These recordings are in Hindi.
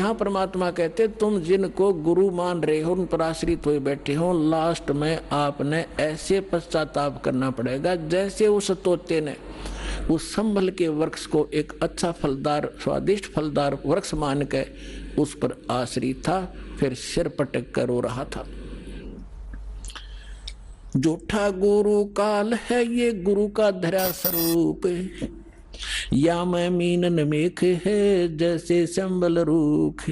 यहाँ परमात्मा कहते तुम जिनको गुरु मान रहे हो, उन पर आश्रित हुए बैठे हो, लास्ट में आपने ऐसे पश्चाताप करना पड़ेगा जैसे उस तोते ने उस संभल के वृक्ष को एक अच्छा फलदार स्वादिष्ट फलदार वृक्ष मान के उस पर आश्रित था, फिर सिर पटक कर रो रहा था। झूठा गुरु काल है ये गुरु का धरा स्वरूप, या मैं मीनन मेख है जैसे संबल रूख।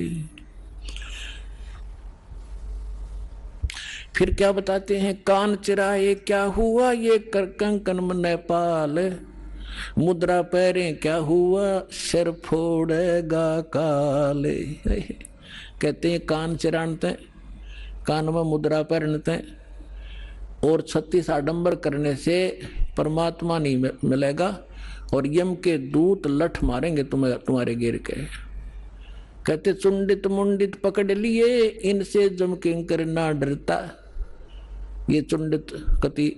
फिर क्या बताते हैं, कान चिराए क्या हुआ ये कर कंकन मन पाल, मुद्रा पैरे क्या हुआ सिर फोड़ेगा काले। कहते हैं कान चिरानते, कान में मुद्रा पहनते और 36 आडंबर करने से परमात्मा नहीं मिलेगा, और यम के दूत लठ मारेंगे तुम्हें तुम्हारे गिर के। कहते चुंडित मुंडित पकड़ लिए इनसे जम किंकर ना डरता। ये चुंडित कति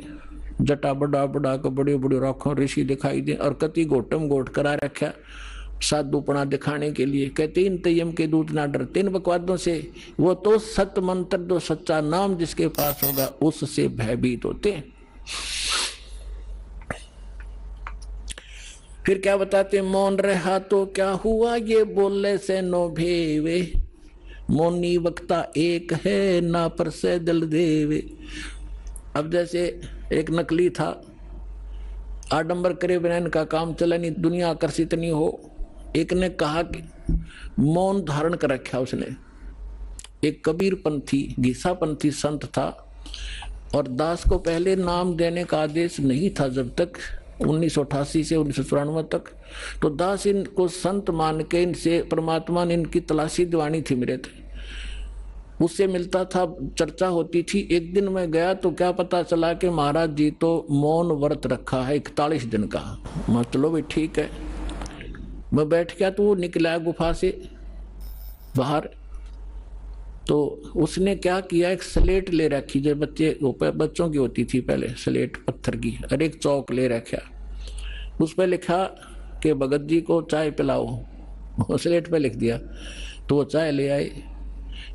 जटा बड़ा बड़ा को बड़ी बड़ी राखों ऋषि दिखाई दे, और कति गोटम गोट करा रखा साधुपना दिखाने के लिए। कहते इन यम के दूत ना डरते इन बकवादों से, वो तो सत मंत्र दो सच्चा नाम जिसके पास होगा उससे भयभीत होते। फिर क्या बताते, मौन रहा तो क्या हुआ ये बोले से नो भेवे, मौनी वक्ता एक है ना पर से दिल देवे। अब जैसे एक नकली था, आडंबर करे बिना इनका काम चला नहीं, दुनिया आकर्षित नहीं हो। एक ने कहा कि मौन धारण कर रखा उसने। एक कबीर पंथी घिसा पंथी संत था, और दास को पहले नाम देने का आदेश नहीं था जब तक 1988 से 1994 तक। तो दास इनको संत मान के इनसे परमात्मा ने इनकी तलाशी दिवानी थी मेरे थे, उससे मिलता था, चर्चा होती थी। एक दिन मैं गया तो क्या पता चला कि महाराज जी तो मौन व्रत रखा है 41 दिन का। मैं चलो भाई ठीक है, मैं बैठ गया तो वो निकला गुफा से बाहर। तो उसने क्या किया, एक स्लेट ले रखी जो बच्चों की होती थी पहले, स्लेट पत्थर की, और एक चौक ले रखा, उस पर लिखा कि भगत जी को चाय पिलाओ। स्लेट पे लिख दिया, तो वो चाय ले आए।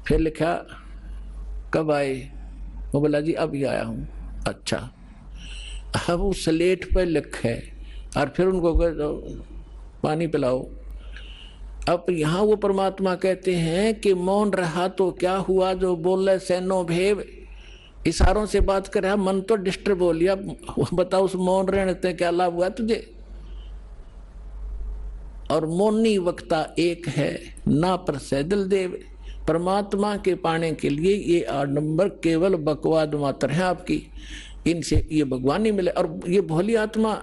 फिर लिखा कब आए, वो बोला जी अभी आया हूँ। अच्छा, अब उस स्लेट पे लिखे और फिर उनको पानी पिलाओ। अब यहाँ वो परमात्मा कहते हैं कि मौन रहा तो क्या हुआ जो बोले से नो भेव, इशारों से बात कर रहा, मन तो डिस्टर्ब हो लिया। बताओ उस मौन रहने से क्या लाभ हुआ तुझे। और मौनी वक्ता एक है ना पर सैदल देव, परमात्मा के पाने के लिए ये आडंबर केवल बकवाद मात्र है आपकी, इनसे ये भगवान नहीं मिले। और ये भोली आत्मा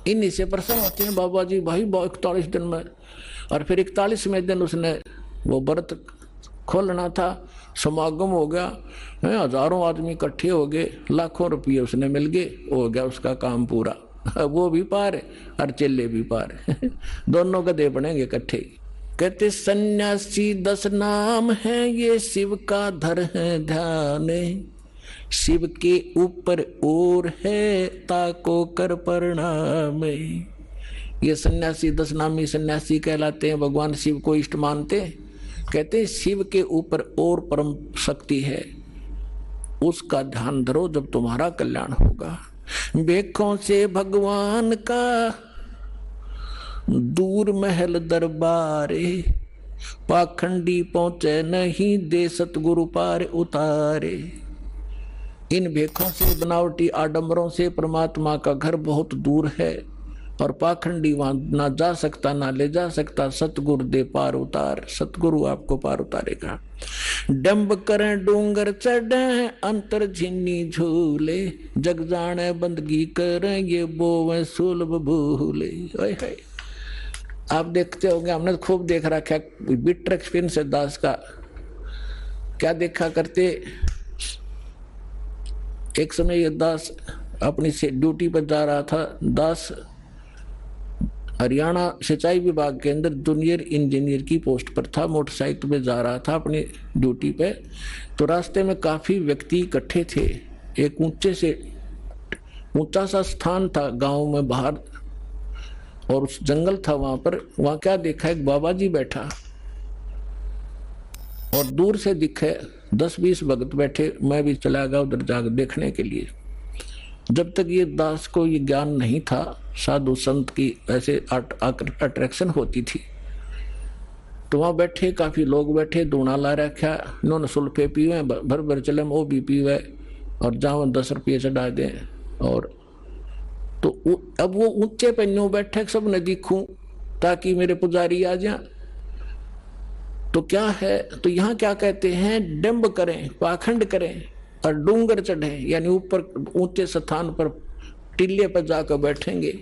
इन्हीं से प्रसन्न होते हैं, बाबा जी भाई 41 दिन में। और फिर 41वें दिन उसने वो व्रत खोलना था, समागम हो गया, हजारों आदमी इकट्ठे हो गए, लाखों रुपये उसने मिल गए, हो गया उसका काम पूरा। वो भी पार है और चेले भी पार है। दोनों गधे बनेंगे इकट्ठे। कहते सन्यासी 10 नाम है ये शिव का धर है ध्यान, शिव के ऊपर और है ताको कर प्रणाम। ये सन्यासी 10 नामी सन्यासी कहलाते हैं, भगवान शिव को इष्ट मानते। कहते शिव के ऊपर और परम शक्ति है, उसका ध्यान धरो जब तुम्हारा कल्याण होगा। बेखों से भगवान का दूर महल दरबारे, पाखंडी पहुंचे नहीं दे सतगुरु पार उतारे। इन भेखों से बनावटी आडंबरों से परमात्मा का घर बहुत दूर है, और पाखंडी वहां ना जा सकता ना ले जा सकता। सतगुरु दे पार उतार, सतगुरु आपको पार उतारेगा। डंब करें डूंगर चढ़े अंतर झिन्नी झूले, जग जाने बंदगी करें ये बोवे सुलभ भूले। आप देखते होंगे, हमने तो खूब देख रखा है बिटर एक्सपीरियंस है दास का। क्या देखा करते, एक समय ये दास अपनी से ड्यूटी पर जा रहा था। दास हरियाणा सिंचाई विभाग के अंदर जूनियर इंजीनियर की पोस्ट पर था, मोटरसाइकिल पे जा रहा था अपनी ड्यूटी पे। तो रास्ते में काफी व्यक्ति इकट्ठे थे। एक ऊंचा सा स्थान था गांव में बाहर, और उस जंगल था वहां पर। वहां क्या देखा, एक बाबा जी बैठा, और दूर से दिखे 10-20 भगत बैठे, मैं भी चला गया उधर जाकर देखने के लिए। जब तक ये दास को ये ज्ञान नहीं था साधु संत की ऐसे अट्रैक्शन होती थी, तो वहां बैठे काफी लोग बैठे, दूना ला रखा, इन्होंने सुल्फे पीवे, भर भर चले वो भी पीवे और जहाँ 10 रुपये चढ़ा दें। और तो अब वो ऊंचे पे न्यू बैठे सब ने दिखूं ताकि मेरे पुजारी आ जाए। तो क्या है, तो यहाँ क्या कहते हैं, डंब करें, पाखंड करें और डूंगर चढ़े, यानी ऊपर ऊंचे स्थान पर टिल्ले पर जाकर बैठेंगे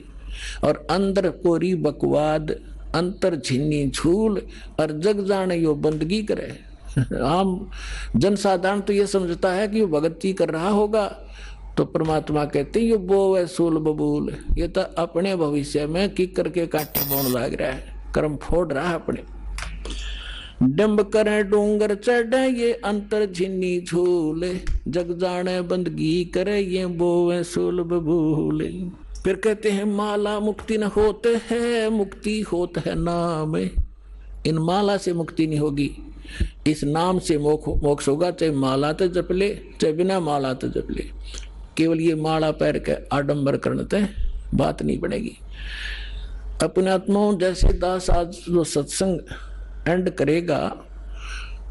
और अंदर कोरी बकवाद, अंतर झिन्नी झूल और जग जाने यो बंदगी करे। आम जनसाधारण तो ये समझता है कि वो भगती कर रहा होगा, तो परमात्मा कहते यो बो है सूल बबूल, ये तो अपने भविष्य में की करके काटे बोन लाग रहा है, कर्म फोड़ रहा है अपने। डंब करे डूंगर चढ़े ये अंतर झिन्नी झूले, जग जाने बंदगी करे ये बोवे सूल बबूले। फिर कहते हैं माला मुक्ति न होते है, मुक्ति होता है नाम। इन माला से मुक्ति नहीं होगी, इस नाम से मोक्ष होगा। चाहे माला तो जप ले, चाहे बिना माला तो जप ले, केवल ये माला पैर के आडंबर करते बात नहीं बनेगी। अपने आत्माओं जैसे दास आज जो सत्संग एंड करेगा,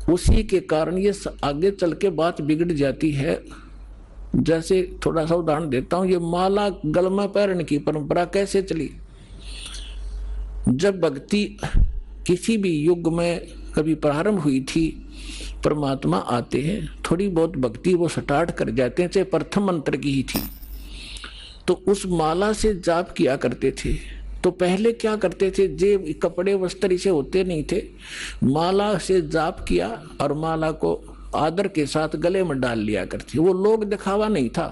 उसी के कारण ये आगे चल के बात बिगड़ जाती है। जैसे थोड़ा सा उदाहरण देता हूं, ये माला गल में पहनने की परंपरा कैसे चली। जब भक्ति किसी भी युग में कभी प्रारंभ हुई थी, परमात्मा आते हैं, थोड़ी बहुत भक्ति वो स्टार्ट कर जाते हैं, चाहे प्रथम मंत्र की ही थी, तो उस माला से जाप किया करते थे। तो पहले क्या करते थे, जे कपड़े वस्त्र इसे होते नहीं थे, माला से जाप किया और माला को आदर के साथ गले में डाल लिया करते। वो लोग दिखावा नहीं था,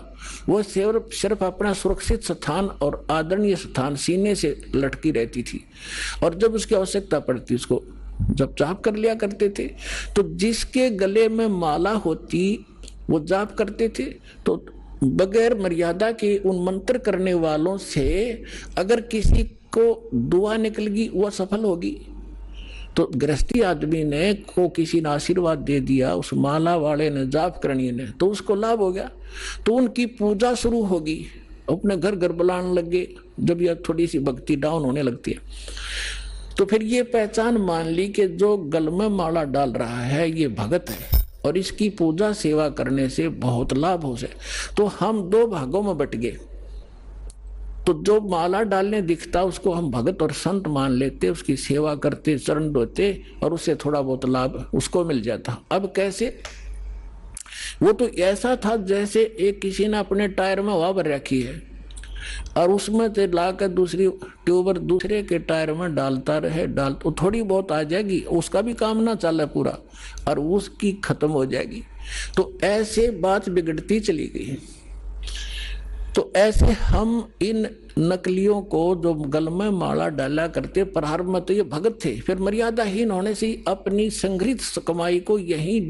वो सिर्फ अपना सुरक्षित स्थान और आदरणीय स्थान सीने से लटकी रहती थी, और जब उसकी आवश्यकता पड़ती उसको जब जाप कर लिया करते थे। तो जिसके गले में माला होती वो जाप करते थे, तो बगैर मर्यादा के उन मंत्र करने वालों से अगर किसी को दुआ निकल गई वह सफल होगी। तो गृहस्थी आदमी ने को किसी ने आशीर्वाद दे दिया, उस माला वाले ने, जाप करनी ने, तो उसको लाभ हो गया, तो उनकी पूजा शुरू होगी, अपने घर घर बुलाने लगे। जब यह थोड़ी सी भक्ति डाउन होने लगती है, तो फिर ये पहचान मान ली कि जो गल में माला डाल रहा है ये भगत है और इसकी पूजा सेवा करने से बहुत लाभ हो जाए। तो हम दो भागों में बट गए। तो जो माला डालने दिखता उसको हम भगत और संत मान लेते, उसकी सेवा करते, चरण धोते और उससे थोड़ा बहुत लाभ उसको मिल जाता। अब कैसे, वो तो ऐसा था जैसे एक किसी ने अपने टायर में हवा भर रखी है और उसमें से लाकर दूसरी ट्यूबर दूसरे के टायर में डालता रहे, तो थोड़ी बहुत आ जाएगी, उसका भी काम ना चले पूरा और उसकी खत्म हो जाएगी। तो ऐसे बात बिगड़ती चली गई। तो ऐसे हम इन नकलियों को जो गल में माला डाला करते, प्रारंभ में तो ये भगत थे, फिर मर्यादाहीन होने से अपनी संग्रहित कमाई को यहीं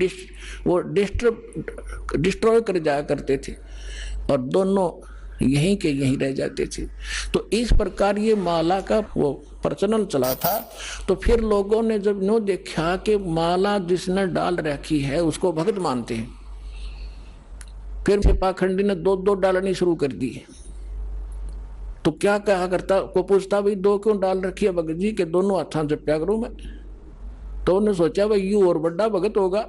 डिस्ट्रॉय कर जाया करते थे और दोनों यहीं के यहीं रह जाते थे। तो इस प्रकार ये माला का वो प्रचलन चला था। तो फिर लोगों ने जब नो देखा कि माला जिसने डाल रखी है उसको भगत मानते हैं, फिर से पाखंडी ने दो डालनी शुरू कर दी। तो क्या कहा करता, को पूछता भाई दो क्यों डाल रखी है भगत जी के, दोनों हाथों जप्या करूं मैं। तो उन्होंने सोचा भाई यू और बड़ा भगत होगा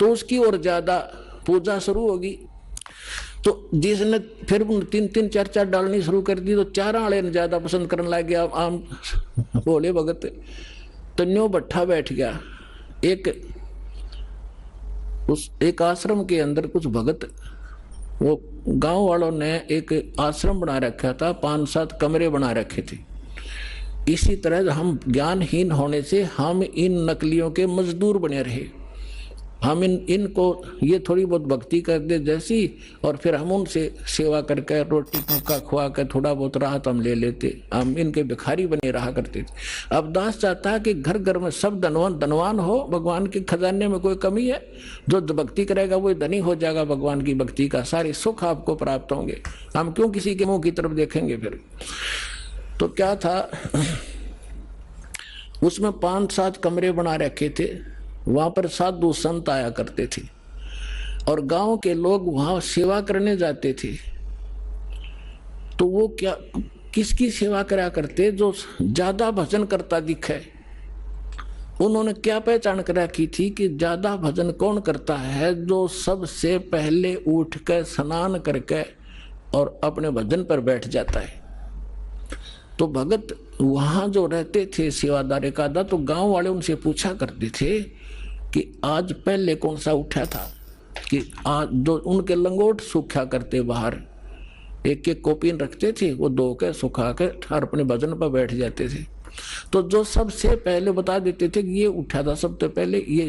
तो उसकी और ज्यादा पूजा शुरू होगी। तो जिसने फिर 3-3 4-4 डालनी शुरू कर दी, तो 4 वाले ने ज्यादा पसंद करने लग गया आम बोले भगत। तो न्यो भट्ठा बैठ गया। एक आश्रम के अंदर कुछ भगत, वो गांव वालों ने एक आश्रम बना रखा था, 5-7 कमरे बना रखे थे। इसी तरह हम ज्ञानहीन होने से हम इन नकलियों के मजदूर बने रहे। हम इनको ये थोड़ी बहुत भक्ति कर दे जैसी, और फिर हम उनसे सेवा करके रोटी टुक्का खुआ कर थोड़ा बहुत राहत हम ले लेते, हम इनके भिखारी बने रहा करते थे। अब दास चाहता है कि घर घर में सब धनवान हो, भगवान के खजाने में कोई कमी है, जो भक्ति करेगा वो धनी हो जाएगा, भगवान की भक्ति का सारे सुख आपको प्राप्त होंगे, हम क्यों किसी के मुंह की तरफ देखेंगे। फिर तो क्या था, उसमें 5-7 कमरे बना रखे थे। वहां पर साधु संत आया करते थे और गांव के लोग वहां सेवा करने जाते थे। तो वो क्या किसकी सेवा करा करते? जो ज्यादा भजन करता दिखे। उन्होंने क्या पहचान कर रखी थी कि ज्यादा भजन कौन करता है? जो सबसे पहले उठ कर स्नान करके और अपने भजन पर बैठ जाता है। तो भगत वहां जो रहते थे सेवादार का दा, तो गांव वाले उनसे पूछा करते थे कि आज पहले कौन सा उठा था, कि आज जो उनके लंगोट सूखा करते बाहर, एक एक कॉपिन रखते थे, वो धो के सुखा के और अपने भजन पर बैठ जाते थे। तो जो सबसे पहले बता देते थे कि ये उठा था सबसे पहले, ये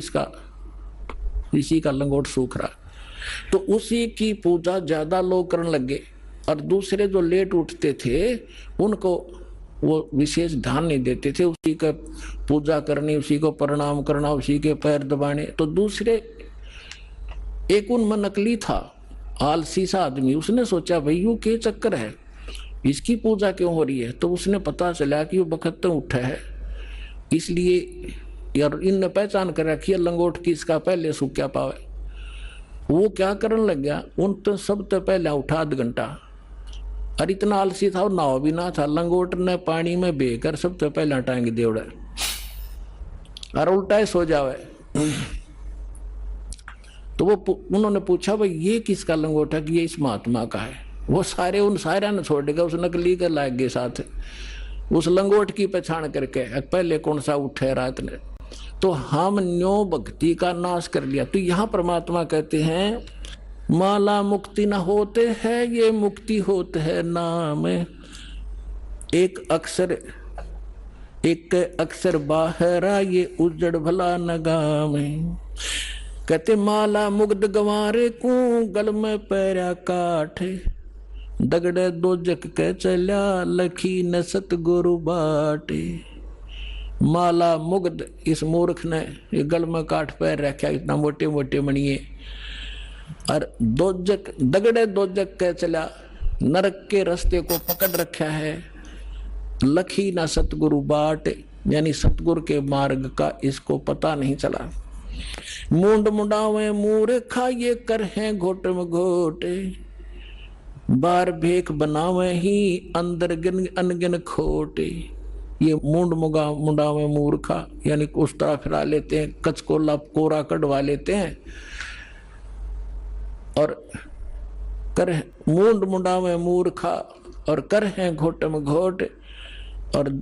इसी का लंगोट सूख रहा, तो उसी की पूजा ज्यादा लोग करने लगे। और दूसरे जो लेट उठते थे उनको वो विशेष ध्यान नहीं देते थे, उसी का पूजा करनी, उसी को प्रणाम करना, उसी के पैर दबाने। तो दूसरे एक उनमें नकली था, आलसी सा आदमी, उसने सोचा भाई यू क्या चक्कर है, इसकी पूजा क्यों हो रही है? तो उसने पता चला कि वो बखत उठा है, इसलिए यार इनने पहचान कर रखी है लंगोट की, इसका पहले सूख क्या पावे। वो क्या करने लग गया, उन तो सबसे पहले उठा 8 घंटा, और इतना आलसी था और नाव भी ना था, लंगोट ने पानी में बेकर सबसे पहले टांग देवड़ा और उल्टा सो जावे। तो वो उन्होंने पूछा भाई ये किसका लंगोट है? कि ये इस महात्मा का है। वो सारे उन सारे ने छोड़ देगा, उस नकली के लाग गए साथ, उस लंगोट की पहचान करके पहले कौन सा उठे रात ने। तो हम न्यो भक्ति का नाश कर लिया। तो यहाँ परमात्मा कहते हैं माला मुक्ति न होते है, ये मुक्ति होते है नाम। एक अक्षर बाहरा, ये उजड़ भला नगाम। कहते माला मुग्ध गंवारे को, गल में पैरा काठ, दगड़े दो जग के चल्या, लखी न सतगुरु बाटे। माला मुग्ध, इस मूर्ख ने ये गल में काठ पैर रखा, इतना मोटे मोटे मणिये, और दोजक दगड़े दोजक के चला, नरक के रास्ते को पकड़ रखा है। लखी ना सतगुरु बाट, यानी सतगुरु के मार्ग का इसको पता नहीं चला। मुंड मुंडावे मूर्खा, ये कर है घोट में घोटे, बार भेख बनावे ही अंदर गिन अनगिन खोटे। ये मुंड मुंडावे मूर्खा, यानी उस तरह फिरा लेते हैं, कचकोला कोरा कटवा लेते हैं, और कर मुंड मुंडावे मूर्खा, और कर हैं घोट में घोट, और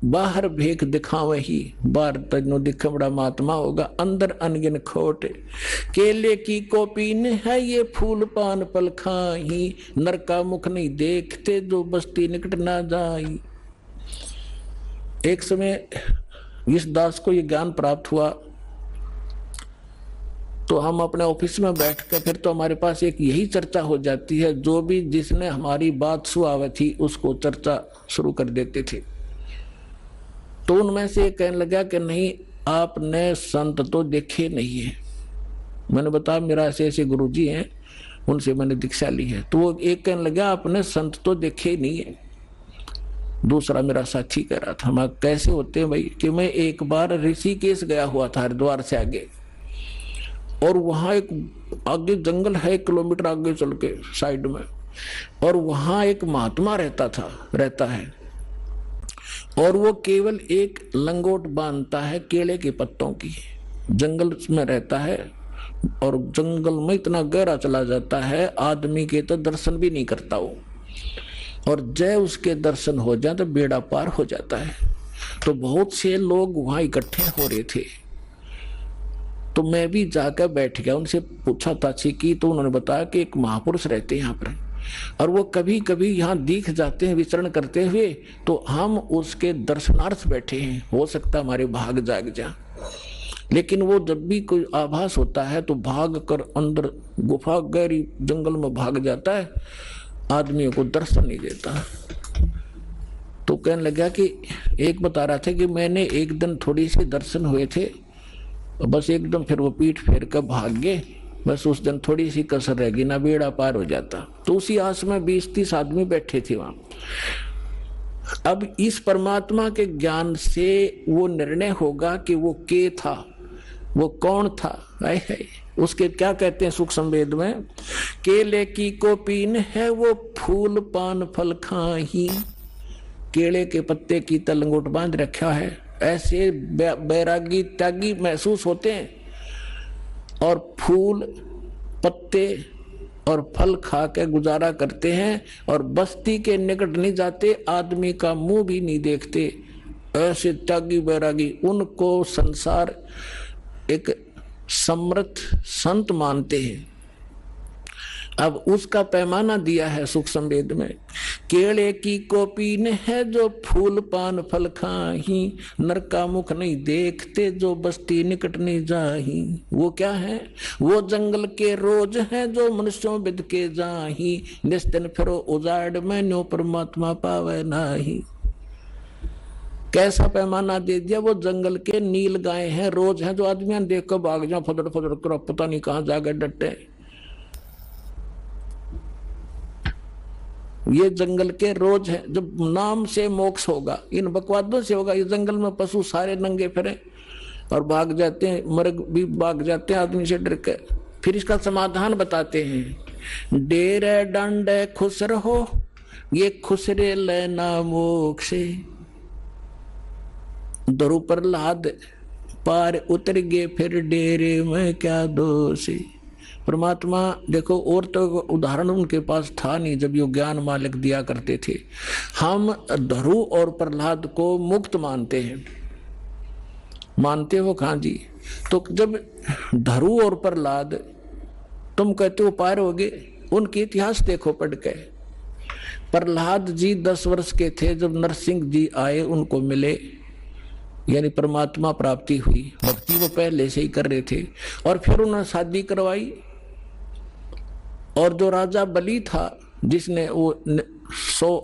बाहर भेख दिखावे ही, बाहर तजनो दिखे बड़ा महात्मा होगा, अंदर अनगिन खोट। केले की कोपीन है ये फूल पान पल खाही, नर का मुख नहीं देखते जो बस्ती निकट ना जाई। एक समय इस दास को ये ज्ञान प्राप्त हुआ, तो हम अपने ऑफिस में बैठ कर फिर तो हमारे पास एक यही चर्चा हो जाती है, जो भी जिसने हमारी बात सुनावे थी उसको चर्चा शुरू कर देते थे। तो उनमें से कहने लगा कि नहीं आपने संत तो देखे नहीं है। मैंने बताया मेरा ऐसे ऐसे गुरुजी हैं, उनसे मैंने दीक्षा ली है। तो वो एक कहने लगा आपने संत तो देखे ही नहीं है। दूसरा मेरा साथी कह रहा था हम कैसे होते हैं भाई, कि मैं एक बार ऋषिकेश गया हुआ था हरिद्वार से आगे, और वहां एक आगे जंगल है 1 किलोमीटर आगे चल के साइड में, और वहां एक महात्मा रहता है, और वो केवल एक लंगोट बांधता है केले के पत्तों की, जंगल में रहता है, और जंगल में इतना गहरा चला जाता है आदमी के तो दर्शन भी नहीं करता वो, और जय उसके दर्शन हो जाए तो बेड़ा पार हो जाता है। तो बहुत से लोग वहां इकट्ठे हो रहे थे, तो मैं भी जाकर बैठ गया, उनसे पूछा ताछी की, तो उन्होंने बताया कि एक महापुरुष रहते हैं यहाँ पर, और वो कभी कभी यहाँ दिख जाते हैं विचरण करते हुए, तो हम उसके दर्शनार्थ बैठे हैं, हो सकता हमारे भाग जाग जा। लेकिन वो जब भी कोई आभास होता है तो भाग कर अंदर गुफा गहरी जंगल में भाग जाता है, आदमियों को दर्शन नहीं देता। तो कहने लगा कि एक बता रहा था कि मैंने एक दिन थोड़ी सी दर्शन हुए थे, बस एकदम फिर वो पीठ फेर कर भाग गए, बस उस दिन थोड़ी सी कसर रह गई ना बेड़ा पार हो जाता। तो उसी आस में 20-30 आदमी बैठे थे वहां। अब इस परमात्मा के ज्ञान से वो निर्णय होगा कि वो के था, वो कौन था? आए है उसके क्या कहते हैं सुख संवेद में, केले की कोपीन है वो फूल पान फल खाही। केले के पत्ते की तलंगोट बांध रखा है, ऐसे बैरागी त्यागी महसूस होते हैं और फूल पत्ते और फल खा के गुजारा करते हैं और बस्ती के निकट नहीं जाते, आदमी का मुंह भी नहीं देखते। ऐसे त्यागी बैरागी, उनको संसार एक समर्थ संत मानते हैं। अब उसका पैमाना दिया है सुख संवेद में, केले की कोपीन है जो फूल पान फल खाही, नर का मुख नहीं देखते जो बस्ती निकट नहीं जाही। वो क्या है? वो जंगल के रोज है जो मनुष्यों बिद के जाही, निस्दिन फिरो उजाड़ में न्यो परमात्मा पावे नाही। कैसा पैमाना दे दिया? वो जंगल के नील गाय हैं, रोज हैं जो आदमियां देख कर भाग जाओ, फदड़ फदड़ कर पता नहीं कहां जाकर डटे। ये जंगल के रोज है, जब नाम से मोक्ष होगा, इन बकवादों से होगा। ये जंगल में पशु सारे नंगे फिरे और भाग जाते हैं, मर्ग भी भाग जाते हैं आदमी से डर के। फिर इसका समाधान बताते हैं, डेरे डंडे खुश रहो ये खुसरे लेना मोक्ष। दरु प्रहलाद पार उतर गए फिर डेरे में क्या दोष। परमात्मा देखो, और तो उदाहरण उनके पास था नहीं जब ये ज्ञान मालिक दिया करते थे। हम धरु और प्रहलाद को मुक्त मानते हैं, मानते हो कहाँ जी? तो जब धरु और प्रहलाद तुम कहते हो पार हो गए, उनके इतिहास देखो पढ़ के। प्रहलाद जी 10 वर्ष के थे जब नरसिंह जी आए, उनको मिले, यानी परमात्मा प्राप्ति हुई। भक्ति वो पहले से ही कर रहे थे और फिर उन्होंने शादी करवाई। और जो राजा बलि था जिसने वो 100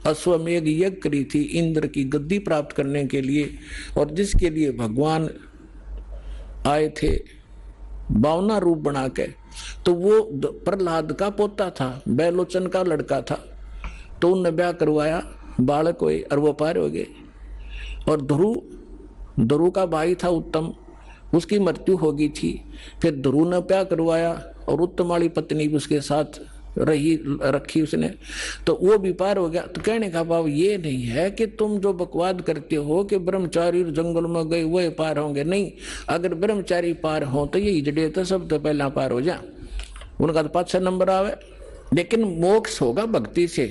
अश्वमेघ यज्ञ करी थी इंद्र की गद्दी प्राप्त करने के लिए, और जिसके लिए भगवान आए थे 52 रूप बना के, तो वो प्रहलाद का पोता था, बैलोचन का लड़का था। तो उनने ब्याह करवाया, बालक हुए और वो पार हो गए। और ध्रुव का भाई था उत्तम, उसकी मृत्यु हो गई थी। फिर ध्रुव ने ब्याह करवाया और उत्तम वाली पत्नी भी उसके साथ रखी उसने, तो वो भी पार हो गया। तो कहने का भाव ये नहीं है कि तुम जो बकवाद करते हो कि ब्रह्मचारी जंगल में गए वह पार होंगे, नहीं। अगर ब्रह्मचारी पार हो तो ये हिजड़े तो सब तो पहला पार हो जाए, उनका तो 5-6 नंबर आवे। लेकिन मोक्ष होगा भक्ति से,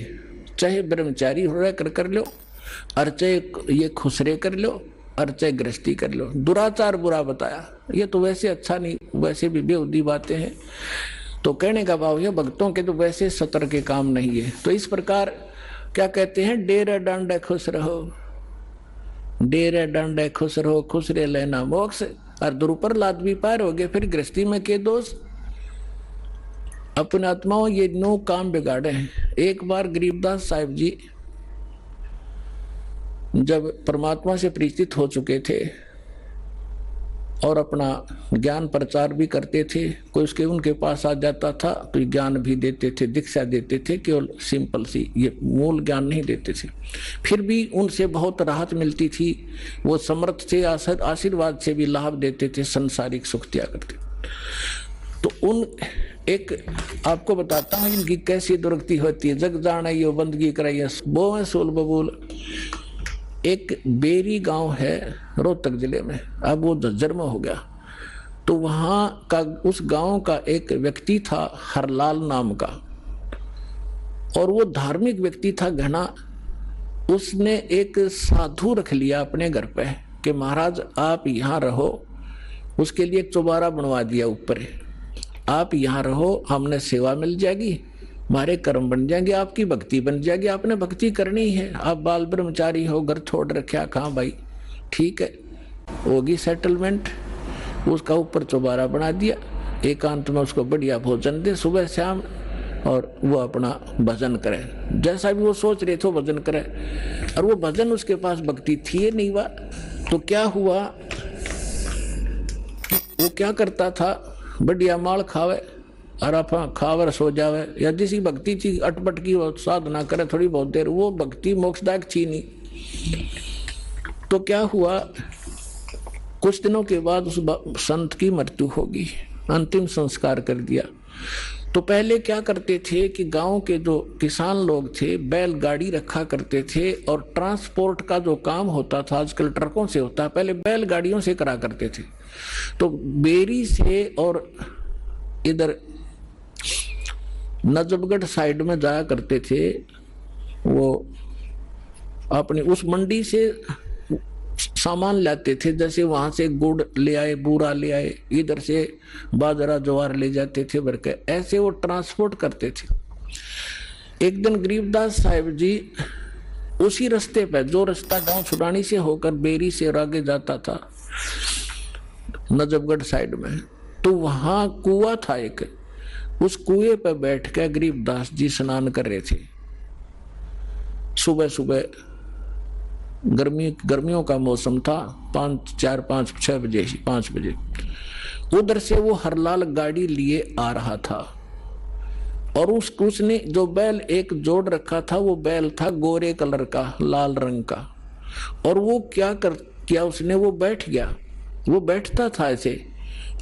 चाहे ब्रह्मचारी हो कर लो, और चाहे ये खुसरे कर लो, और चाहे गृहस्थी कर लो। दुराचार बुरा बताया, ये तो वैसे अच्छा नहीं, वैसे भी बेहुदी बातें हैं। तो कहने का भाव ये, भक्तों के तो वैसे सतर के काम नहीं है। तो इस प्रकार क्या कहते हैं, डेरे डांडे खुश रहो, डेरे डांडे खुश रहो खुसरे लेना मोक्ष। और दुरुपर लाद भी पार हो गए, फिर गृहस्थी में के दोष। अपने आत्माओं ये 9 काम बिगाड़े हैं। एक बार गरीबदास साहिब जी जब परमात्मा से परिचित हो चुके थे और अपना ज्ञान प्रचार भी करते थे, कोई उसके उनके पास आ जाता था तो ज्ञान भी देते थे, दीक्षा देते थे, केवल सिंपल सी, ये मूल ज्ञान नहीं देते थे। फिर भी उनसे बहुत राहत मिलती थी, वो समर्थ थे, आशीर्वाद से भी लाभ देते थे, संसारिक सुख दिया करते। तो उन एक आपको बताता हूँ इनकी कैसी दुर्गति होती है। जग जाना यो बंदगी कराइए बोए सोल बबूल। एक बेरी गांव है रोहतक जिले में, अब वो झज्जर में हो गया। तो वहां का उस गांव का एक व्यक्ति था हरलाल नाम का, और वो धार्मिक व्यक्ति था घना। उसने एक साधु रख लिया अपने घर पे कि महाराज आप यहाँ रहो। उसके लिए एक चौबारा बनवा दिया ऊपर, आप यहाँ रहो, हमने सेवा मिल जाएगी, हमारे कर्म बन जाएंगे, आपकी भक्ति बन जाएगी। आपने भक्ति करनी है, आप बाल ब्रह्मचारी हो, घर छोड़ रखा कहाँ भाई, ठीक है, होगी सेटलमेंट। उसका ऊपर चौबारा बना दिया, एकांत में उसको बढ़िया भोजन दे सुबह शाम, और वो अपना भजन करे, जैसा भी वो सोच रहे थे भजन करे। और वो भजन उसके पास भक्ति थी नहीं हुआ। तो क्या हुआ, वो क्या करता था, बढ़िया माल खावे और आप खावर सो जावे, या जिसी भक्ति थी अटपट की साधना करे थोड़ी बहुत देर, वो भक्ति मोक्षदायक थी नहीं। तो क्या हुआ, कुछ दिनों के बाद उस संत की मृत्यु होगी, अंतिम संस्कार कर दिया। तो पहले क्या करते थे कि गांव के जो किसान लोग थे बैलगाड़ी रखा करते थे, और ट्रांसपोर्ट का जो काम होता था आजकल ट्रकों से होता है, पहले बैलगाड़ियों से करा करते थे। तो बेरी से और इधर नजफगढ़ साइड में जाया करते थे, वो अपनी उस मंडी से सामान लाते थे, जैसे वहां से गुड़ ले आए, बूरा ले आए, इधर से बाजरा ज्वार ले जाते थे भर के, ऐसे वो ट्रांसपोर्ट करते थे। एक दिन गरीबदास साहिब जी उसी रास्ते पे, जो रास्ता गांव छुड़ानी से होकर बेरी से और आगे जाता था नजफगढ़ साइड में, तो वहां कुआं था एक, उस कुएं पे बैठ कर गरीबदास जी स्नान कर रहे थे। सुबह सुबह गर्मियों का मौसम था, 5 बजे उधर से वो हरलाल गाड़ी लिए आ रहा था, और उसने जो बैल एक जोड़ रखा था, वो बैल था गोरे कलर का, लाल रंग का, और वो किया उसने, वो बैठ गया, वो बैठता था ऐसे,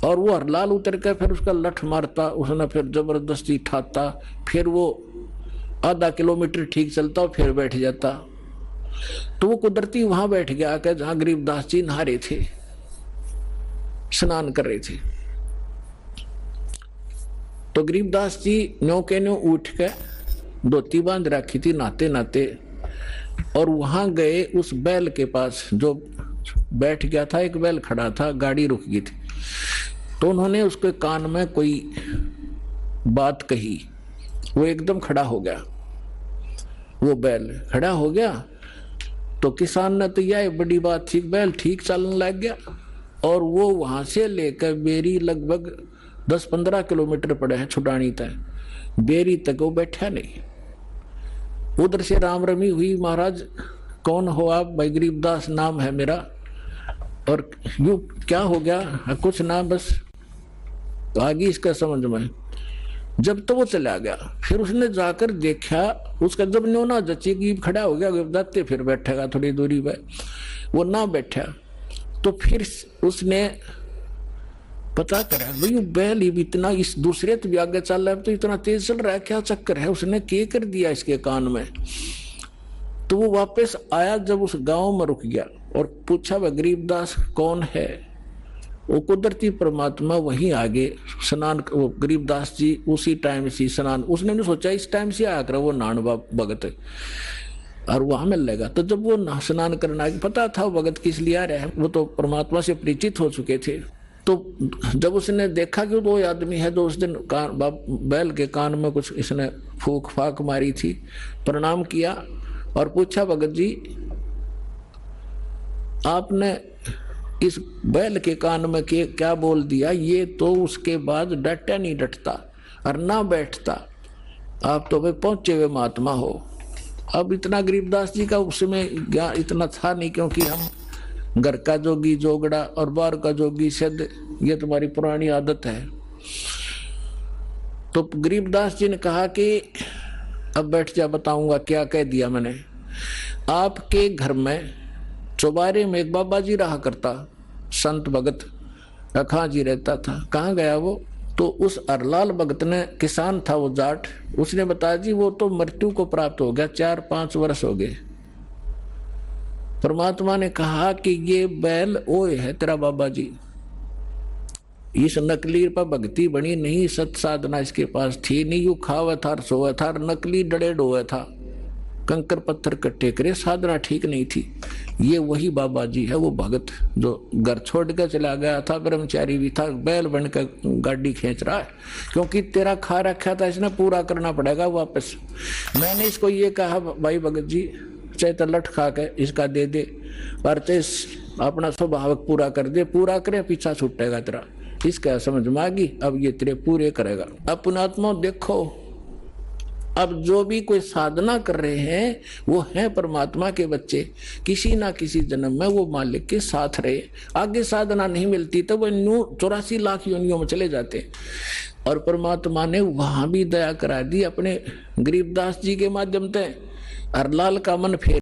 और वो हरलाल उतर कर फिर उसका लठ मारता, उसने फिर जबरदस्ती ठाता, फिर वो आधा किलोमीटर ठीक चलता और फिर बैठ जाता। तो वो कुदरती वहां बैठ गया आकर जहां गरीबदास जी नहा रहे थे, स्नान कर रहे थे। तो गरीबदास जी न्यों के न्यों उठ के धोती बांध रखी थी नहाते नहाते, और वहां गए उस बैल के पास जो बैठ गया था, एक बैल खड़ा था, गाड़ी रुक गई थी। तो उन्होंने उसके कान में कोई बात कही, वो एकदम खड़ा हो गया, वो बैल खड़ा हो गया। तो किसान ने तो यह बड़ी बात थी, बैल ठीक चलने लग गया, और वो वहां से लेकर बेरी लगभग 10-15 किलोमीटर पड़े हैं छुटानी तक, बेरी तक वो बैठा नहीं। उधर से राम रमी हुई, महाराज कौन हो आप? भाई गरीबदास नाम है मेरा, और यू क्या हो गया? कुछ ना, बस आगे इसका समझ में। जब तो वो चला गया, फिर उसने जाकर देखा, उसका जब न्यों ना जची कि खड़ा हो गया, जाते फिर बैठेगा थोड़ी दूरी पे, वो ना बैठा। तो फिर उसने पता करा, भाई बैल ही भी इतना, इस दूसरे तो भी आगे चल रहा है, तो इतना तेज चल रहा है, क्या चक्कर है? उसने क्या कर दिया इसके कान में? तो वो वापस आया, जब उस गांव में रुक गया और पूछा, वह गरीबदास कौन है? वो कुदरती परमात्मा वहीं आगे स्नान, वो गरीबदास जी उसी टाइम से स्नान, उसने नहीं सोचा इस टाइम से आया कर वो नान भगत और वहां मिल लेगा। तो जब वो स्नान करना, पता था वो भगत किस लिए आ रहा है, वो तो परमात्मा से परिचित हो चुके थे। तो जब उसने देखा कि वो आदमी है जो उस दिन बैल के कान में कुछ इसने फूक फाक मारी थी, प्रणाम किया और पूछा, भगत जी आपने इस बैल के कान में क्या बोल दिया? ये तो उसके बाद डटा नहीं डटता और ना बैठता, आप तो भाई पहुंचे हुए महात्मा हो। अब इतना गरीबदास जी का उसमें इतना था नहीं, क्योंकि हम घर का जोगी जोगड़ा और बाहर का जोगी सिद्ध, ये तुम्हारी पुरानी आदत है। तो गरीबदास जी ने कहा कि अब बैठ जा, बताऊंगा क्या कह दिया मैंने। आपके घर में चौबारे में एक बाबा जी रहा करता, संत भगत रखा जी रहता था। कहाँ गया वो? तो उस अरलाल भगत ने, किसान था वो जाट, उसने बताया जी वो तो मृत्यु को प्राप्त हो गया, 4-5 वर्ष हो गए। परमात्मा ने कहा कि ये बैल ओए है तेरा बाबा जी, इस नकली पर भक्ति बनी नहीं, सत साधना इसके पास थी नहीं, यू खावा था सोया था, नकली डड़े डोया था, कंकर पत्थर कट्टे करे, साधना ठीक नहीं थी। ये वही बाबा जी है, वो भगत जो घर छोड़ कर चला गया था, ब्रह्मचारी भी था, बैल बनकर गाड़ी खींच रहा है, क्योंकि तेरा खा रखा था इसने, पूरा करना पड़ेगा वापस। मैंने इसको ये कहा, भाई भगत जी चाहे तो लठ खा के इसका दे दे, पर अपना स्वभाव पूरा कर दे, पूरा करे पीछा छूटेगा तेरा। इसका समझ में आ गई, अब ये तेरे पूरे करेगा। अब पुणात्मा देखो, अब जो भी कोई साधना कर रहे हैं वो हैं परमात्मा के बच्चे, किसी ना किसी जन्म में वो मालिक के साथ रहे। आगे साधना नहीं मिलती तो वो 84 लाख योनियों में चले जाते, और परमात्मा ने वहां भी दया करा दी अपने गरीबदास जी के माध्यम से। अरलाल का मन फेर